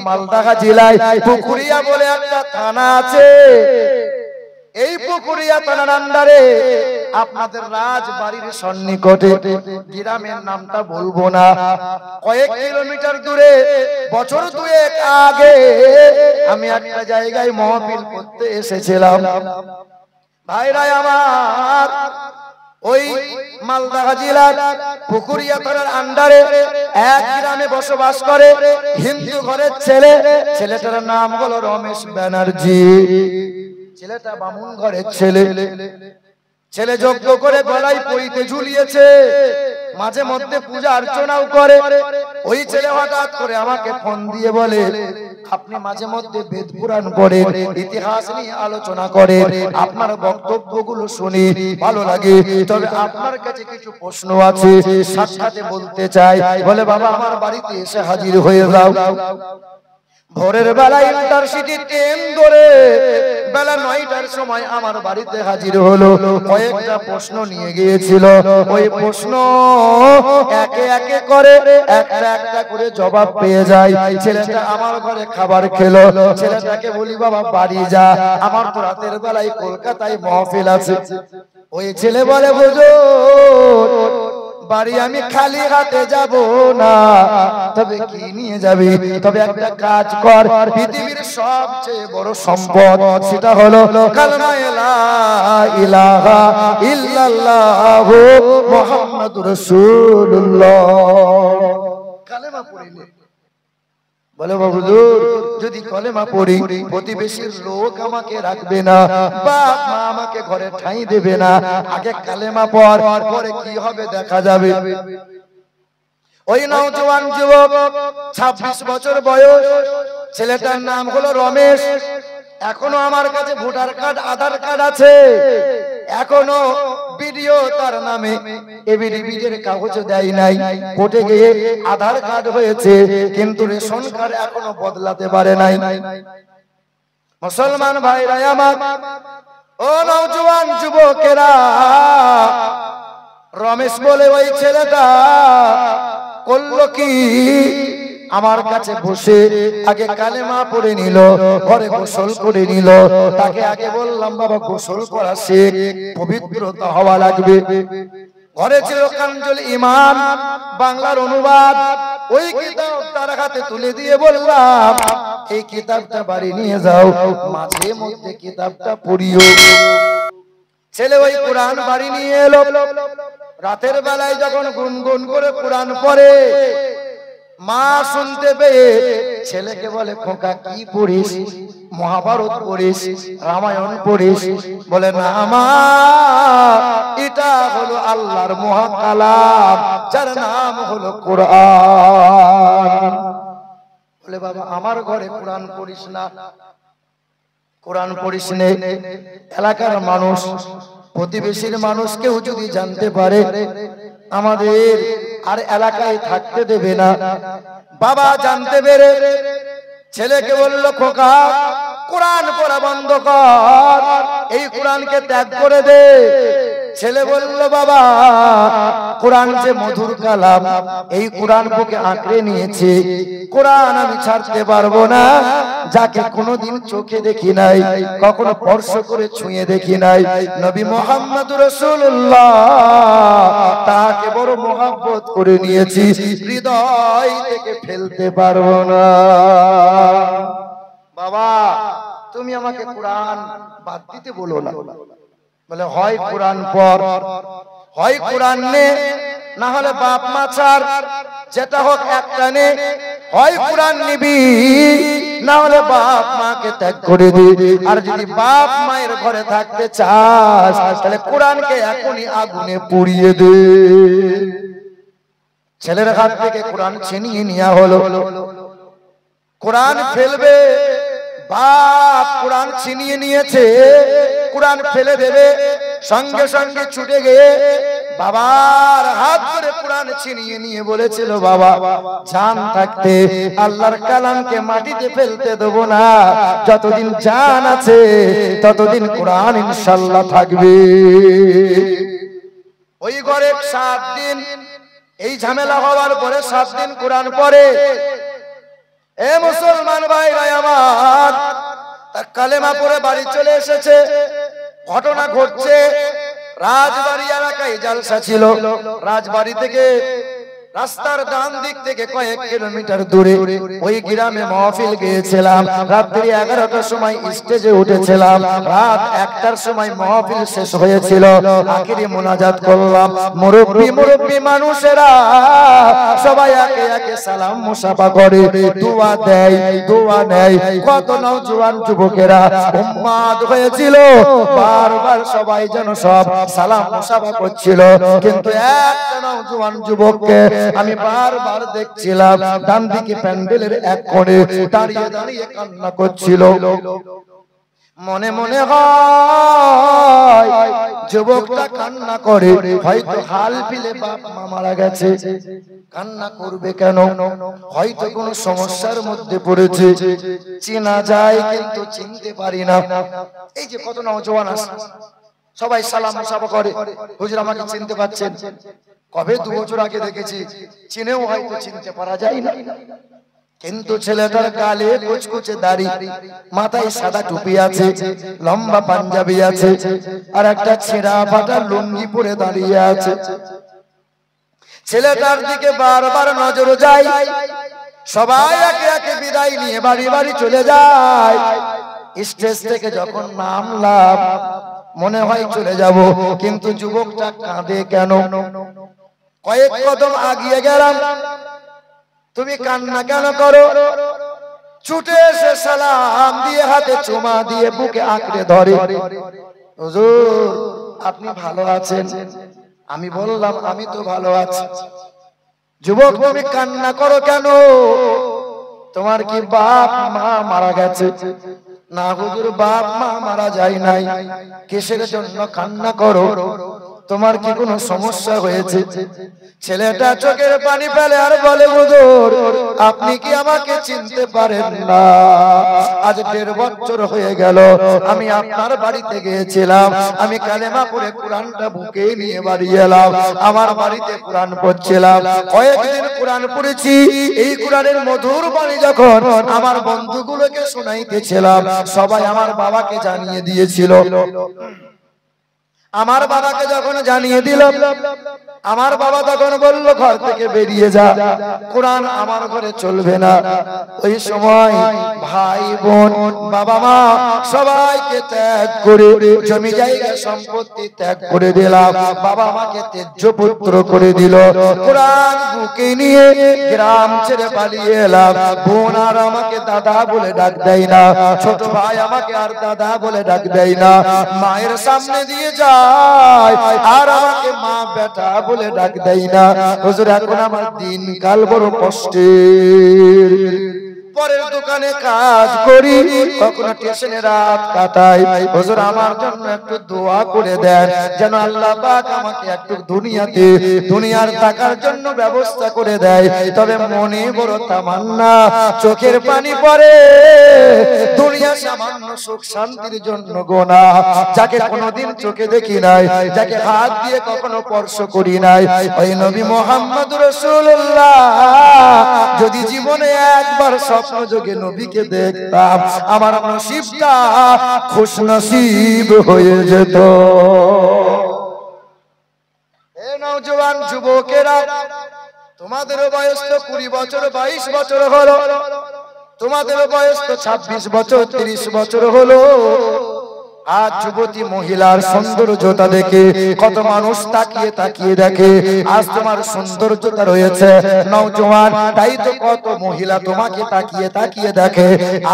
মালদা জেলায় পুকুরিয়া বলে একটা থানা আছে। এই পুকুরিয়া থানার আন্ডারে আপনাদের রাজবাড়ির সন্নিকটে, গ্রামের নামটা বলবো না, কয়েক কিলোমিটার দূরে বছর দুয়েক আগে আমি একটা জায়গায় মাহফিল করতে এসেছিলাম। ভাইরা আমার, ওই মালদা জেলার পুকুরিয়া থানার আন্ডারে এক গ্রামে বসবাস করে হিন্দু ঘরের ছেলে। ছেলেটার নাম হলো রমেশ ব্যানার্জি। ছেলেটা বামুন ঘরের ছেলে। ছেলে যজ্ঞ করে গলায় পইতে ঝুলিয়েছে, মাঝে মধ্যে পূজা অর্চনাও করে। ওই ছেলে হঠাৎ করে আমাকে ফোন দিয়ে বলে, আপনি মাঝে মধ্যে বেদ পুরাণ পড়েন, ইতিহাস নিয়ে আলোচনা করেন, আপনার বক্তব্যগুলো শুনি ভালো লাগে, তবে আপনার কাছে কিছু প্রশ্ন আছে, সাক্ষাতে বলতে চাই। বলে, বাবা আমার বাড়িতে এসে হাজির হয়ে যাও। ভোরের বেলা ইন্টারসিটি ট্রেন ধরে বেলা 9টার সময় আমার বাড়িতে হাজির হলো। কয়েকটা প্রশ্ন নিয়ে গিয়েছিল। ওই প্রশ্ন একে একে করে একটা একটা করে জবাব পেয়ে যায়। ছেলেটা আমার ঘরে খাবার খেলো। ছেলেটাকে বলি, বাবা বাড়ি যা, আমার তো রাতের বেলায় কলকাতায় মাহফিল আছে। ওই ছেলে বলে, হুজুর বাড়ি আমি খালি হাতে যাব না, তবে কি নিয়ে যাবি? তবে একটা কাজ কর, পৃথিবীর সবচেয়ে বড় সম্পদ সেটা হলো কালেমা লা ইলাহা ইল্লাল্লাহু মুহাম্মাদুর রাসূলুল্লাহ। কালেমা পড়ে নে। বলে, হুজুর যদি কলেমা পড়ি প্রতিবেশীর লোক আমাকে রাখবে না, বাপ মা আমাকে ঘরে ঠাঁই দেবে না, আগে কালেমা পড়, পরে কি হবে দেখা যাবে। ওই নওজোয়ান যুবক 26 বছর বয়স, ছেলেটার নাম হলো রমেশ। এখনো আমার কাছে ভোটার কার্ড আধার কার্ড আছে, এখনো ভিডিও তার নামে এবিডিবির কাগজ দেয় নাই। কোর্টে গিয়ে আধার কার্ড হয়েছে, কিন্তু রেশন কার্ড এখনো বদলাতে পারে নাই। মুসলমান ভাইরা আমার, ও নওজোয়ান যুবকেরা, রমেশ বলে ওই ছেলেটা করলো কি, আমার কাছে বসে আগে কালেমা পড়ে নিল, পরে গোসল করে নিল। তাকে আগে বললাম, বাবা গোসল করা শেখ, পবিত্রতা হওয়া লাগবে। ঘরে ছিল কাঞ্জুল ইমান বাংলার অনুবাদ, ওই কিতাব তার হাতে তুলে দিয়ে বললাম, এই কিতাবটা বাড়ি নিয়ে যাও, মাঝে মধ্যে কিতাবটা পড়িও। ছেলে ওই কোরআন বাড়ি নিয়ে এলো। রাতের বেলায় যখন গুনগুন করে কোরআন পড়ে, মা শুনতে পেয়ে ছেলেকে বলে, খোকা কি পড়িস? মহাভারত পড়িস, রামায়ণ পড়িস? বলে, না মা, এটা হলো আল্লাহর মহাকালাম, যার নাম হলো কোরআন। বলে, বাবা আমার ঘরে কোরআন পড়িস না, কোরআন পড়িস নে, এলাকার মানুষ প্রতিবেশীর মানুষ কেউ যদি জানতে পারে আমাদের আর এলাকায় থাকতে দেবে না। বাবা জানতে পেরে ছেলেকে বলল, খোকা কোরআন পড়া বন্ধ কর, এই কোরআনকে ত্যাগ করে দে। ছেলে বলল, বাবা কোরআন যে মধুর কালাম, এই কোরআন বুকে আঁকড়ে নিয়েছে, কোরআন আমি ছাড়তে পারবো না। যাকে কোনোদিন চোখে দেখি নাই, কখনো স্পর্শ করে ছুঁয়ে দেখি নাই, নবী মুহাম্মদুর রাসূলুল্লাহ, তাকে বড় মহব্বত করে নিয়েছি, হৃদয় থেকে ফেলতে পারবো না। বাবা তুমি আমাকে কোরআন বাদ দিতে বলো না। বলে, হয় কোরআন পড়, হয় কোরআন নে, না হলে বাপ মা ছাড়, যেটা হোক একটা নে। হয় কোরআন নিবি, না হলে বাপ মাকে ত্যাগ করে দি। আর যদি বাপ মায়ের ঘরে থাকতে চাস, তাহলে কোরআনকে এখনই আগুনে পুড়িয়ে দে। ছেলের হাত থেকে কোরআন ছিনিয়ে নেওয়া হলো। কোরআন ফেলবে, বাপ কোরআন ছিনিয়ে নিয়েছে, কোরআন ফেলে দেবে, সঙ্গে সঙ্গে ছুটে গিয়ে বাবার হাত ধরে কোরআন ছিনিয়ে নিয়ে বলেছিল, বাবা জান থাকতে আল্লাহর কালামকে মাটিতে ফেলতে দেব না, যতদিন জান আছে ততদিন কোরআন ইনশাআল্লাহ থাকবে। ওই ঘরে 7 দিন এই ঝামেলা হওয়ার পরে 7 দিন কোরআন পড়ে। এ মুসলমান আমার তার কালেমা পড়ে বাড়ি চলে এসেছে। ঘটনা ঘটছে রাজবাড়ি এলাকায় জালসা ছিল। রাজবাড়ি থেকে রাস্তার ডান দিক থেকে কয়েক কিলোমিটার দূরে ওই গ্রামে মাহফিল গিয়েছিলাম। রাত্রি 11টার সময় স্টেজে উঠেছিলাম। রাত 1টার সময় মাহফিল শেষ হয়েছিল। আখিরি মুনাজাত করলাম। মুরব্বি মানুষেরা সবাই একে একে সালাম মুসাফা করে, দোয়া দেয়, দোয়া নেয়। কত নওজোয়ান যুবকেরা উম্মাদ হয়েছিল, বারবার সবাই যেন সব সালাম মুসাফা করছিল। কিন্তু একটা নওজোয়ান যুবককে আমি বারবার দেখছিলাম ডান দিকে প্যান্ডেলের এক কোণে দাঁড়িয়ে দাঁড়িয়ে কান্না করছিল। মনে মনে হয় যুবকটা কান্না করে হয়তো হাল ফিলে বাপ মা মারা গেছে। কান্না করবে কেন? হয়তো কোনো সমস্যার মধ্যে পড়েছে। চেনা যায় কিন্তু চিনতে পারি না। এই যে কত নওজোয়ান আছে, সবাই সালাম মুসাফা করে, হুজুর আমাকে চিনতে পারছেন? কবে 2 বছর আগে দেখেছি, চিনেও হয়তো চিনতে পারা যায় না। কিন্তু ছেলেটার গালে কুচকুচে দাড়ি, মাথায় সাদা টুপি আছে, লম্বা পাঞ্জাবি আছে, আর একটা ছেঁড়া ফাটা লুঙ্গি পরে দাঁড়িয়ে আছে। ছেলেটার দিকে বারবার নজর যায়। সবাই একে একে বিদায় নিয়ে বাড়ি বাড়ি চলে যায়। স্টেজ থেকে যখন নামলাম মনে হয় চলে যাব, কিন্তু যুবকটা কাঁদে কেন? কয়েক কদম আগিয়ে গেলাম। তুমি কান্না কেন করো? ছুটে এসে সালাম দিয়ে হাতে চুমা দিয়ে বুকে আঁকড়ে ধরে, হুজুর আপনি ভালো আছেন? আমি বললাম আমি তো ভালো আছি। যুবক তুমি কান্না করো কেন? তোমার কি বাপ মা মারা গেছে? না হুজুর, বাপ মা মারা যায় নাই। কিসের জন্য কান্না করো? তোমার কি কোনো সমস্যা হয়েছে? ছেলেটা চোখের পানি ফেলে আর বলে, হুজুর আপনি কি আমাকে চিনতে পারেন না? আজ 1.5 বছর হয়ে গেল আমি আপনার বাড়িতে গিয়েছিলাম। আমি কালেমা পড়ে কোরআনটা বুকে নিয়ে বাড়ি এলাম। আমার বাড়িতে কোরআন পড়ছিলাম। কয়েকদিন কোরআন পড়েছি। এই কোরআনের মধুর বাণী যখন আমার বন্ধুগুলোকে শোনাইতেছিলাম, সবাই আমার বাবাকে জানিয়ে দিয়েছিল। আমার বাবাকে যখন জানিয়ে দিল, আমার বাবা তখন বলল ঘর থেকে বেরিয়ে যা, কোরআন আমার ঘরে চলবে না। ওই সময় ভাই বোন বাবা মা সবাইকে ত্যাগ করে জমি জায়গা সম্পত্তি ত্যাগ করে দিলাম। বাবা আমাকে তেজ্য পুত্র করে দিল। কোরআন বুকে নিয়ে গ্রাম ছেড়ে পালিয়ে এলাম। বোন আর আমাকে দাদা বলে ডাক দেয় না, ছোট ভাই আমাকে আর দাদা বলে ডাক দেয় না। মায়ের সামনে দিয়ে যায় আর আমাকে মা বেটা বলে ডাক দেয় না। হুজুর এখন আমার দিন কাল বড় কষ্টের। পরের দোকানে কাজ করি, কখনো স্টেশনে রাত কাটাই। হুজুর আমার জন্য একটু দোয়া করে দেন, যেন আল্লাহ পাক আমাকে একটু দুনিয়ার টাকার জন্য ব্যবস্থা করে দেয়। তবে মনে বড় তামান্না, চোখের পানি পড়ে। দুনিয়া সামান্য সুখ শান্তির জন্য গোনা, যাকে কোনোদিন চোখে দেখি নাই, যাকে হাত দিয়ে কখনো স্পর্শ করি নাই, ওই নবী মুহাম্মদুর রাসূলুল্লাহ যদি জীবনে একবার স্বপ্ন যোগে নবীকে দেখতাম, আমার নসিবটা খুশ নসিব হয়ে যেত। এ নওজোয়ান যুবকেরা, তোমাদের বয়স তো 20 বছর 22 বছর হলো, তোমাদের বয়স তো 26 বছর 30 বছর হলো। আজ যুবতী মহিলার সৌন্দর্যতা দেখে কত মানুষ তাকিয়ে তাকিয়ে দেখে। আজ তোমার সৌন্দর্যতা রয়েছে নওজোয়ান, তাই তো কত মহিলা তোমাকে তাকিয়ে তাকিয়ে দেখে।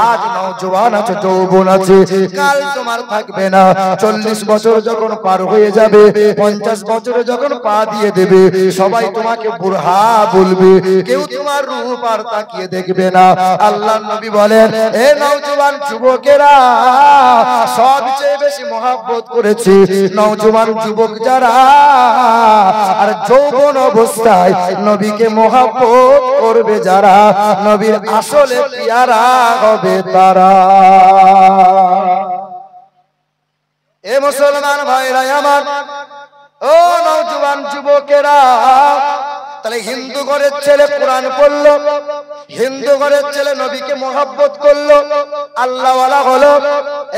আজ নওজোয়ান আছে, যৌবন আছে, কাল তোমার থাকবে না। 40 বছর যখন পার হয়ে যাবে, 50 বছরে যখন পা দিয়ে দেবে, সবাই তোমাকে বুড়া বলবে, কেউ তোমার রূপ আর তাকিয়ে দেখবে না। আল্লাহর নবী বলেন, এ নওজোয়ান যুবকেরা, সবচেয়ে বেশি মহব্বত করেছি নওজোয়ান যুবক যারা, আর যৌবন অবস্থায় নবীকে মহব্বত করবে যারা, নবীর আসলে পিয়ারা হবে তারা। এ মুসলমান ভাইরা আমার, ও নওজোয়ান যুবকেরা, তাহলে হিন্দু ঘরের ছেলে কোরআন পড়লো, হিন্দু ঘরের ছেলে নবীকে মহব্বত করলো, আল্লাহওয়ালা হলো।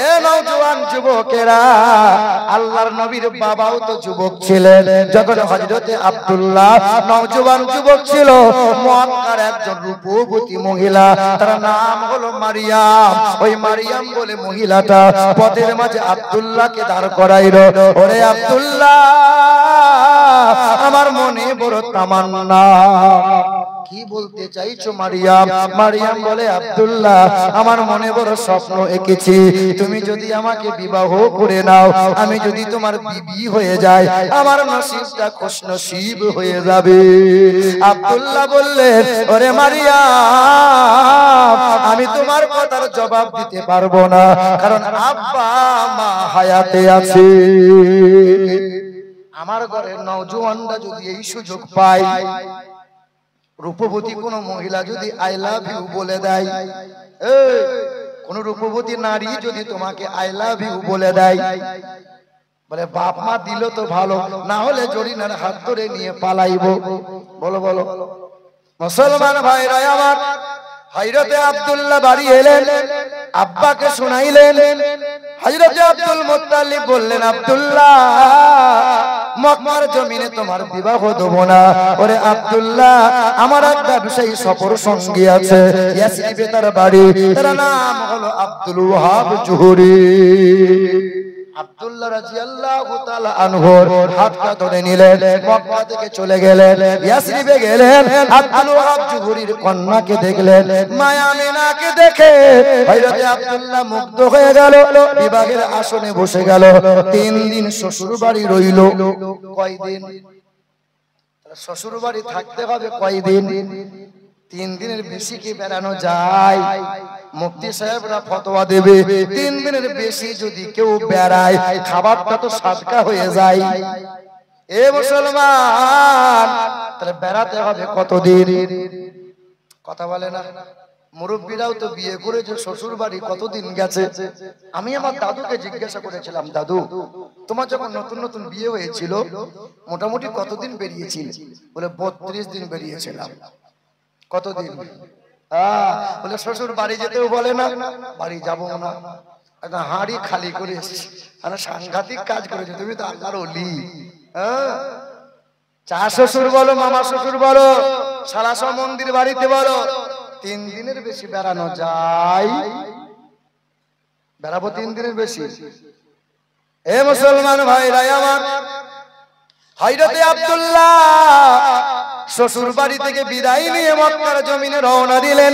এ নওজোয়ান যুবকেরা, আল্লাহর নবীর বাবাও তো যুবক ছিলেন যখন হযরতে আব্দুল্লাহ নওজোয়ান যুবক ছিল। মক্কার একজন রূপবতী মহিলা, তার নাম হলো মারিয়াম। ওই মারিয়াম বলে মহিলাটা পথের মাঝে আব্দুল্লাহকে দাঁড় করাইলো। ওরে আব্দুল্লাহ, আমার মনে বড় তামান্না। কি বলতে চাইছো মারিয়াম? মারিয়াম বলে, আব্দুল্লাহ, আমার মনে বড় স্বপ্ন এঁকেছি, তুমি যদি আমাকে বিবাহ করে নাও, আমি যদি তোমার বিবি হয়ে যাই, আমার নসিবটা খুশনসিব হয়ে যাবে। আব্দুল্লাহ বললেন, ওরে মারিয়াম, আমি তোমার কথার জবাব দিতে পারবো না, কারণ আব্বা মা হায়াতে আছে। আমার ঘরের নওজোয়ানরা যদি এই সুযোগ পায়, রূপবতী কোন মহিলা যদি আই লাভ ইউ বলে দেয়, কোন রূপবতী নারী যদি তোমাকে আই লাভ ইউ বলে দেয়, বলে বাপ মা দিল তো ভালো, না হলে জরিনার হাত ধরে নিয়ে পালাইবো। বলো বলো মুসলমান ভাইরা আমার, হযরতে আব্দুল্লাহ বাড়ি এলেন, আব্বাকে শুনাইলেন। হযরতে আব্দুল মুত্তালিব বললেন, আব্দুল্লাহ, মক্কার জমিনে তোমার বিবাহ দেব না। ওরে আব্দুল্লাহ, আমার এক ব্যবসায়ী সফর সঙ্গী আছে, ইয়াসরিবে তার বাড়ি, তার নাম হলো আব্দুল ওয়াহাব জুহরি। আব্দুল্লাহ রাদিয়াল্লাহু তাআলা আনহুর হাতটা ধরে নিলেন, মক্কা থেকে চলে গেলেন, ইয়াসরিবে গেলেন। আব্দুল ওয়াহাব জুহরির কন্যাকে দেখলেন, মায়া আমিনাকে দেখে হযরতে আব্দুল্লাহ মুগ্ধ হয়ে গেল, বিবাহের আসনে বসে গেল। 3 দিন শ্বশুর বাড়ি রইল। কয়দিন? শ্বশুর বাড়ি থাকতে হবে কয়দিন? 3 দিনের বেশি কি বেড়ানো যায়? মুফতি সাহেবরা ফতোয়া দেবে, 3 দিনের বেশি যদি কেউ বেড়ায়, খাবারটা তো সাদকা হয়ে যায়। এ মুসলমান, তাহলে বেড়াতে হবে কতদিন? কথা বলে না, মুরব্বীরাও তো বিয়ে করেছে, শ্বশুর বাড়ি কতদিন গেছে? আমি আমার দাদুকে জিজ্ঞাসা করেছিলাম, দাদু, তোমার যখন নতুন নতুন বিয়ে হয়েছিল মোটামুটি কতদিন বেরিয়েছিল? বলে 32 দিন বেরিয়েছিলাম। কতদিন? বলে শ্বশুর বাড়ি যেতেও বলে না, বাড়ি যাবো না, একটা হাঁড়ি খালি করে এসেছি। সাংঘাতিক কাজ করেছে, তুমি তো আল্লাহর ওলি। চা শ্বশুর বলো, মামা শ্বশুর বলো, সালাসা মন্দির বাড়িতে বলো, 3 দিনের বেশি বেড়ানো যায়? বেড়াবো 3 দিনের বেশি? এ মুসলমান ভাইরা আমার, হযরতে আব্দুল্লাহ শ্বশুর বাড়ি থেকে বিদায় নিয়ে মক্কার জমিনে রওনা দিলেন।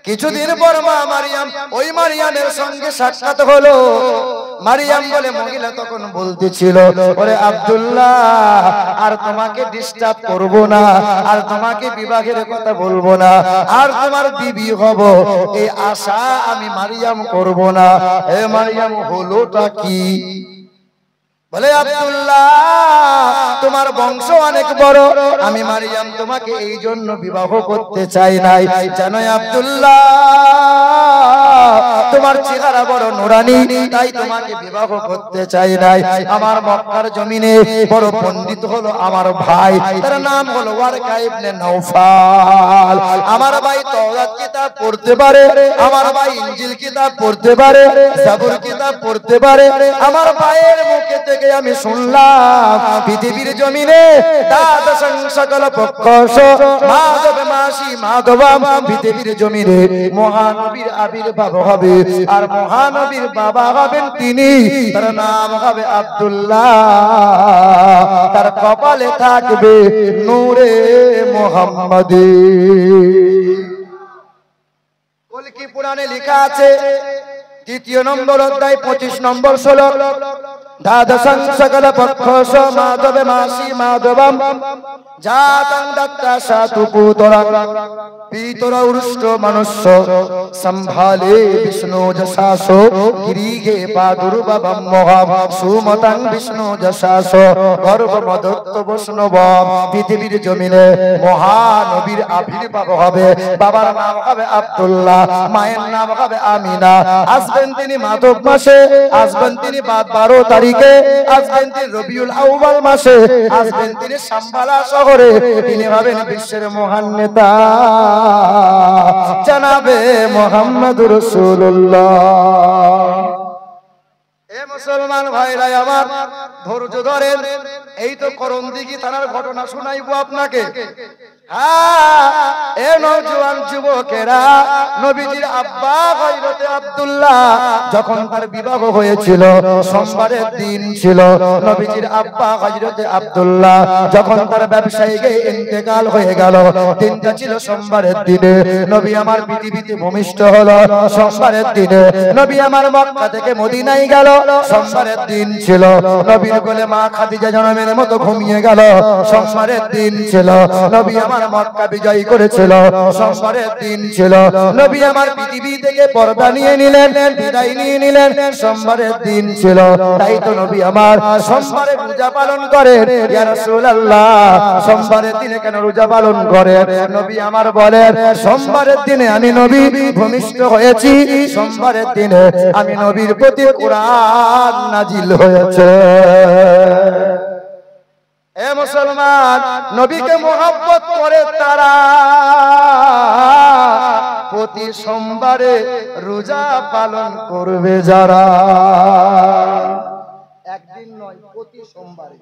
কিছুদিন পর মা মারিয়াম, ওই মারিয়ামের সঙ্গে সাক্ষাৎ হলো। মারিয়াম বলে মহিলা তখন বলতেছিল, ওরে আব্দুল্লাহ, আর তোমাকে ডিস্টার্ব করব না, আর তোমাকে বিবাহের কথা বলবো না, আর তোমার বিবি হব, এই আশা আমি মারিয়াম করব না। এ মারিয়াম, হলোটা কি? বলে আব্দুল্লাহ, তোমার বংশ অনেক বড়, আমি মারিয়াম তোমাকে এই জন্য বিবাহ করতে চাই নাই। জানো আব্দুল্লাহ, তোমার চেহারা বড় নুরানি, তাই তোমাকে বিবাহ করতে চাই নাই। আমার মক্কার জমিনে বড় পণ্ডিত হলো আমার ভাই, তার নাম হলো ওয়ারকা ইবনে নাওফাল। আমার ভাই তাওরাত কিতাব পড়তে পারে, আমার ভাই ইনজিল কিতাব পড়তে পারে, জাবুর কিতাব পড়তে পারে। আমার ভাইয়ের মুখে থেকে আমি শুনলাম, পৃথিবীর জমিনে দ্বাদশং সকল পক্ষস মাধব মাসি মাধবম, পৃথিবীর জমিনে মহানবীর আবির্ভাব হবে, আর মহানবীর বাবা হবেন তিনি, তার নাম হবে আব্দুল্লাহ, তার কপালে থাকবে নূরে মুহাম্মাদি। কলকি পুরাণে লেখা আছে, 3 নম্বর অধ্যায় 25 নম্বর শ্লোক, দ্বাদশং সকল পক্ষস মাধবে মাসি মাধবম জাতং দত্তা সাতু পুতরং পিতর উষ্ট্র মনুষ্য সম্ভালে বিষ্ণু যশাসো গিরিগে প্রাদুর্ভবম মহাম সুমতং বিষ্ণু যশাসো গর্ভমদত্ত বৈষ্ণব। পৃথিবীর জমিনে মহানবীর আবির্ভাব হবে। বাবার নাম হবে আব্দুল্লাহ, মায়ের নাম হবে আমিনা। আসবেন তিনি মাধব মাসে, আসবেন তিনি 12 তারিখ, তারিখে আসবেন তিনি রবিউল আউয়াল মাসে, আসবেন তিনি সাম্বালা শহরে। তিনি হবেন বিশ্বের মহান নেতা জনাবে মুহাম্মদুর রাসূলুল্লাহ। এ মুসলমান ভাইরা আমার, ধৈর্য ধরেন। এই তো করণদিঘি থানার ঘটনা শোনাইবো আপনাকে। এ নওজোয়ান যুবকেরা, নবীজির আব্বা হযরতে আব্দুল্লাহ যখন তার বিবাহ হয়েছিল, সোমবারের দিন ছিল। নবীজির আব্বা হযরতে আব্দুল্লাহ যখন তার ব্যবসায়িক ইন্তেকাল হয়ে গেল, দিনটা ছিল সোমবারের দিনে। নবী আমার পৃথিবীতে ভূমিষ্ঠ হলো সোমবারের দিনে। নবী আমার মক্কা থেকে মদিনায় গেল সোমবারের দিন ছিল। নবীর কোলে মা খাদিজা জনমের মতো ঘুমিয়ে গেল সোমবারের দিন ছিল। নবী আমার মক্কা বিজয় করেছিল সোমবারের দিন ছিল। নবী আমার পৃথিবী থেকে পর্দা নিয়ে নিলেন, বিদায় নিয়ে নিলেন সোমবারের দিন ছিল। তাই তো নবী আমার সোমবারে রোজা পালন করেন। ইয়া রাসূলুল্লাহ, সোমবারের দিনে কেন রোজা পালন করেন? নবী আমার বলেন, সোমবারের দিনে আমি নবী ভূমিষ্ঠ হয়েছি, সোমবারের দিনে আমি নবীর প্রতি কুরআন নাজিল হয়েছে। এ মুসলমান, নবীকে মোহাব্বত করে তারা প্রতি সোমবারে রোজা পালন করবে যারা। একদিন নয়, প্রতি সোমবারে।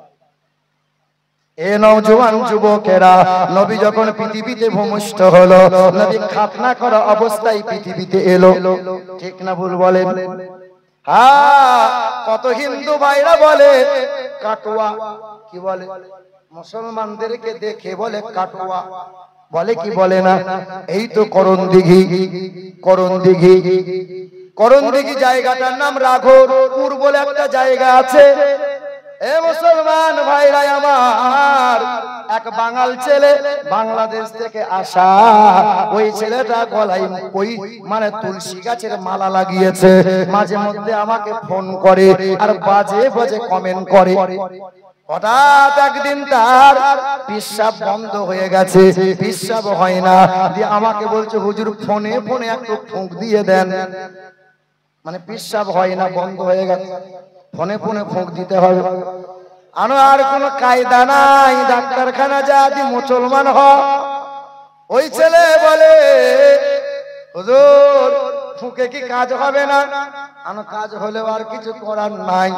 এ নওজোয়ান যুবকেরা, নবী যখন পৃথিবীতে ভূমিষ্ঠ হলো, নবী খাতনা করা অবস্থায় পৃথিবীতে এলো। ঠিক না ভুল বলেন? কত হিন্দু ভাইরা বলে কাটুয়া, কি বলে? মুসলমানদেরকে দেখে বলে কাটুয়া, বলে কি বলে না? এই তো করণদিঘি, করণদিঘি, করণদিঘি জায়গাটার নাম রাঘবপুর বলে একটা জায়গা আছে। এ মুসলমান ভাইরা আমার, এক বাঙাল ছেলে বাংলাদেশ থেকে আসা, ওই ছেলেটা গলায় ওই মানে তুলসী গাছের মালা লাগিয়েছে। মাঝে মধ্যে আমাকে ফোন করে আর বাজে বাজে কমেন্ট করে। হঠাৎ একদিন তার পেশাব বন্ধ হয়ে গেছে, পেশাব হয় না, দিয়ে আমাকে বলছে হুজুর ফোনে ফোনে একটু ফুঁক দিয়ে দেন। মানে পেশাব হয় না, বন্ধ হয়ে গেছে, ফোনে ফোনে ফুঁক দিতে হবে। আর কোনো কায়দা নাই, ডাক্তারখানা যা দি মুসলমান হ। ওই ছেলে বলে হুজুর ফুঁকে কি কাজ হবে না? কাজ হলেও আর কিছু করার নাই।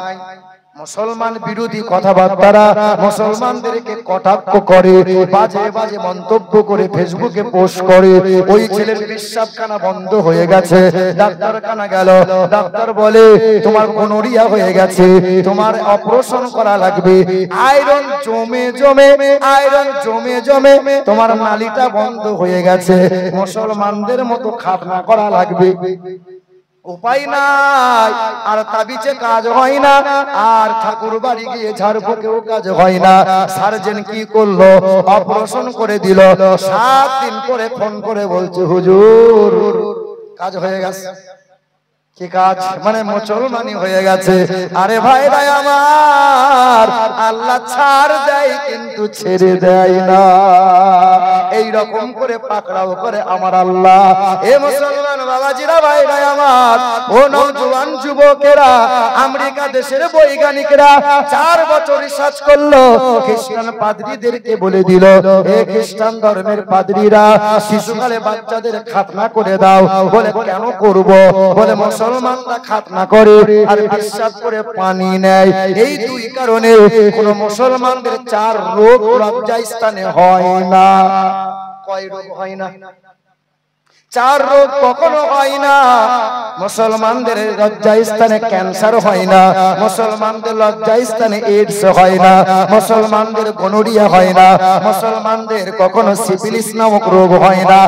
মুসলমান বিরোধী কথাবার্তা, মুসলমানদেরকে কটাক্ষ করে, বাজে বাজে মন্তব্য করে ফেসবুকে পোস্ট করে। ওই ছেলের পেশাবখানা বন্ধ হয়ে গেছে, ডাক্তারখানা গেল। ডাক্তার বলে তোমার গনোরিয়া হয়ে গেছে, তোমার অপারেশন করা লাগবে। আয়রন জমে জমে, আয়রন জমে জমে তোমার নালীটা বন্ধ হয়ে গেছে। মুসলমানদের মতো খাতনা করা লাগবে। উপায় নাই, আর তাবিজে কাজ হয় না, আর ঠাকুর বাড়ি গিয়ে ঝাড়ফুঁকেও কাজ হয় না। সার্জন কি করলো? অপারেশন করে দিল। 7 দিন পরে ফোন করে বলছে হুজুর কাজ হয়ে গেছে। কি কাজ? মানে মুসলমানি হয়ে গেছে। আরে ভাই ভাই আমার, আল্লাহ ছাড় দেয় কিন্তু ছেড়ে দেয় না। এই রকম করে পাকড়াও করে আমার আল্লাহ। এ মুসলমান বাবাজিরা, ভাই ভাই আমার, ও নওজোয়ান যুবকেরা, আমেরিকা দেশের বৈজ্ঞানিকরা 4 বছর রিসার্চ করলো। খ্রিস্টান পাদ্রীদেরকে বলে দিল, এ খ্রিস্টান ধর্মের পাদ্রীরা শিশুকালে বাচ্চাদের খাতনা করে দাও। বলে কেন করব? বলে মুসলমানরা খাতনা করে আর পেশাব করে পানি নেয়। এই 2 কারণে কোন মুসলমানদের 4 রোগ লজ্জাস্থানে হয় না। কয় রোগ হয় না? 4 রোগ কখনো হয় না। মুসলমানদের লজ্জাস্থানে ক্যান্সার হয় না, মুসলমানদের লজ্জাস্থানে এইডস হয় না, মুসলমানদের গনোরিয়া হয় না, মুসলমানদের কখনো সিফিলিস নামক রোগ হয় না।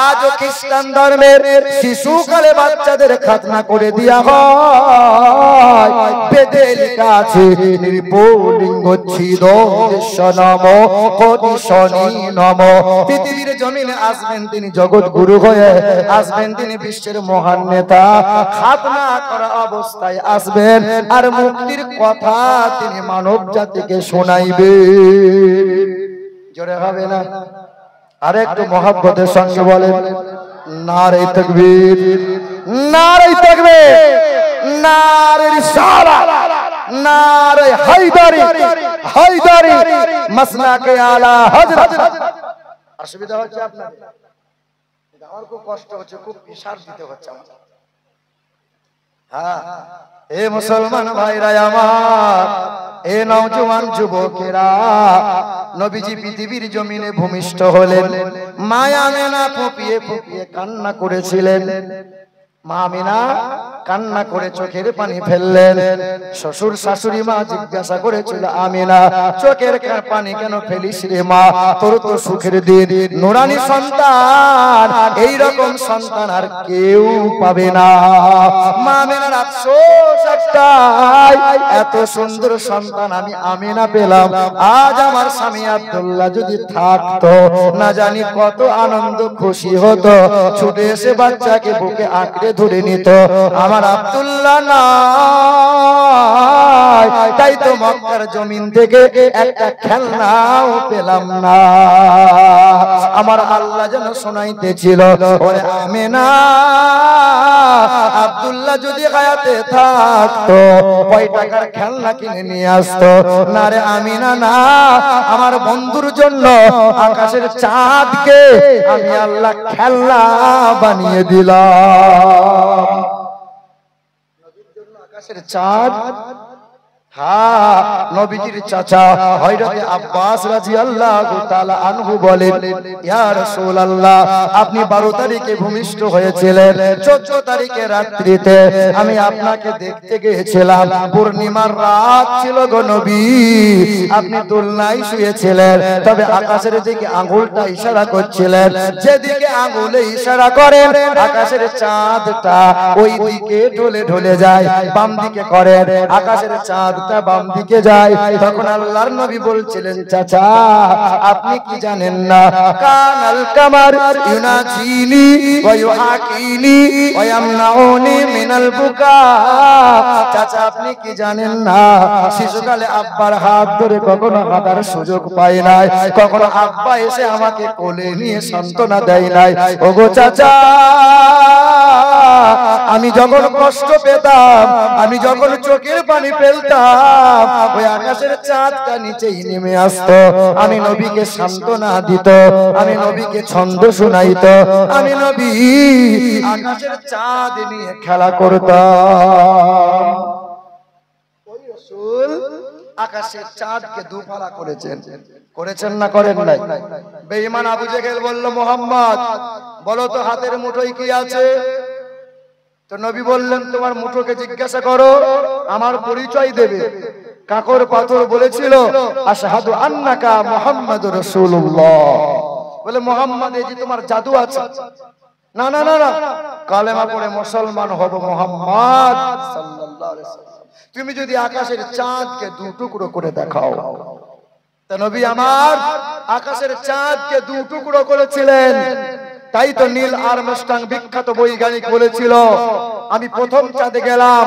আজও খ্রিস্টান ধর্মের শিশুকালে বাচ্চাদের খাতনা করে দেয়া হয়। বেদে লেখা আছে নির্বলিঙ্গ ছিদ নম কোটি শনি নম। পৃথিবীর জমিনে আসবেন তিনি জগৎ গুরু হয়ে, আসবেন তিনি বিশ্বের মহান নেতা। খাতনা করা অবস্থায় আসবেন আর মুক্তির কথা তিনি মানব জাতিকে শোনাইবে। জোরে হবে না? আর একটু মহব্বতের সঙ্গে বলেন নারে তাকবীর, নারে তাকবীর, নারে রিসালাত। নারে হায়দারি হায়দারি মাসলাকে আলা হযরত। অসুবিধা হচ্ছে আপনাদের? আমার খুব কষ্ট হচ্ছে, খুব প্রেসার দিতে হচ্ছে আমার। হ্যাঁ, এ মুসলমান ভাইরা আমার, এ নওজোয়ান যুবকেরা, নবীজি পৃথিবীর জমিনে ভূমিষ্ঠ হলেন। মা আমেনা ফুপিয়ে ফুপিয়ে কান্না করেছিলেন। মা আমেনা কান্না করে চোখের পানি ফেললেন। শ্বশুর শাশুড়ি মা জিজ্ঞাসা করেছিল, আমেনা চোখের পানি কেন ফেলিস রে মা? তোর তো সুখের দিন, নুরানি সন্তান, এই রকম সন্তান আর কেউ পাবে না। মা আমেনার আফসোস একটাই, এত সুন্দর সন্তান আমি আমেনা পেলাম, আজ আমার স্বামী আব্দুল্লাহ যদি থাকতো, না জানি কত আনন্দ খুশি হতো, ছুটে এসে বাচ্চাকে বুকে আঁকড়ে ধরে নিত। আমার আব্দুল্লাহ নাই, তাই তো মক্কার জমিন থেকে একটা খেলনাও পেলাম না। আমার আল্লাহ যেন শোনাইতেছিল, ওরে আমেনা, আব্দুল্লাহ যদি হায়াতে থাকতো কয় টাকার খেলনা কিনে নিয়ে আসতো। না রে আমিনা না, আমার বন্ধুর জন্য আকাশের চাঁদকে আমি আল্লাহ খেলনা বানিয়ে দিলাম। আকাশের চাঁদ, হ্যাঁ, নবীজির চাচা হযরত আব্বাস রাদিয়াল্লাহু তাআলা আনহু বলেন, ইয়া রাসূলুল্লাহ, আপনি 12 তারিখে ভূমিষ্ঠ হয়েছিলেন, 14 তারিখে রাত্রিতে আমি আপনাকে দেখতে গিয়েছিলাম। পূর্ণিমার রাত ছিল গো নবী, আপনি দোলনায় শুয়েছিলেন, তবে আকাশের দিকে আঙ্গুলটা ইশারা করছিলেন। যেদিকে আঙ্গুলে ইশারা করেন আকাশের চাঁদটা ওই দিকে ঢলে ঢলে যায়। বাম দিকে করেন আকাশের চাঁদ বাম দিকে যায়। তখন আল্লাহর নবী বলছিলেন, চাচা আপনি কি জানেন না, কানাল কামার ইউনাজিনি ওয়া ইউহাকিনি ওয়া ইয়ামনাউনি মিনাল বুকা। চাচা আপনি কি জানেন না, শিশুকালে আব্বার হাত ধরে কখনো হাঁটার সুযোগ পাই নাই, কখনো আব্বা এসে আমাকে কোলে নিয়ে সান্ত্বনা দেয় নাই। ওগো চাচা, আমি যখন কষ্ট পেতাম, আমি যখন চোখের পানি ফেলতাম, ওই আকাশের চাঁদটা নিচেই নেমে আসতো, আমি নবীকে সান্ত্বনা দিত, আমি নবীকে ছন্দ শোনাইত, আমি নবী আকাশের চাঁদ নিয়ে খেলা করতাম। ওই রাসূল আকাশের চাঁদকে দুফালা করেছেন, করেছেন না করেন নাই? বেঈমান আবু জেহেল বলল, মুহাম্মদ বলো তো হাতের মুঠোয় কি আছে? তো নবী বললেন, তোমার মুঠোকে জিজ্ঞাসা করো, আমার পরিচয় দেবে। কাকর পাথর বলেছিল, আশহাদু আন্নাকা মুহাম্মাদুর রাসূলুল্লাহ, বলে মুহাম্মদ এই যে তোমার জাদু আছে। না না না না, কালেমা পড়ে মুসলমান হব মুহাম্মদ সাল্লাল্লাহু আলাইহি ওয়াসাল্লাম। তুমি যদি আকাশের চাঁদকে দু টুকরো করে দেখাও। তা নবী আমার আকাশের চাঁদকে দু টুকরো করেছিলেন। তাই তো নীল আর্মস্ট্রং বিখ্যাত বৈজ্ঞানিক বলেছিল, আমি প্রথম চাঁদে গেলাম,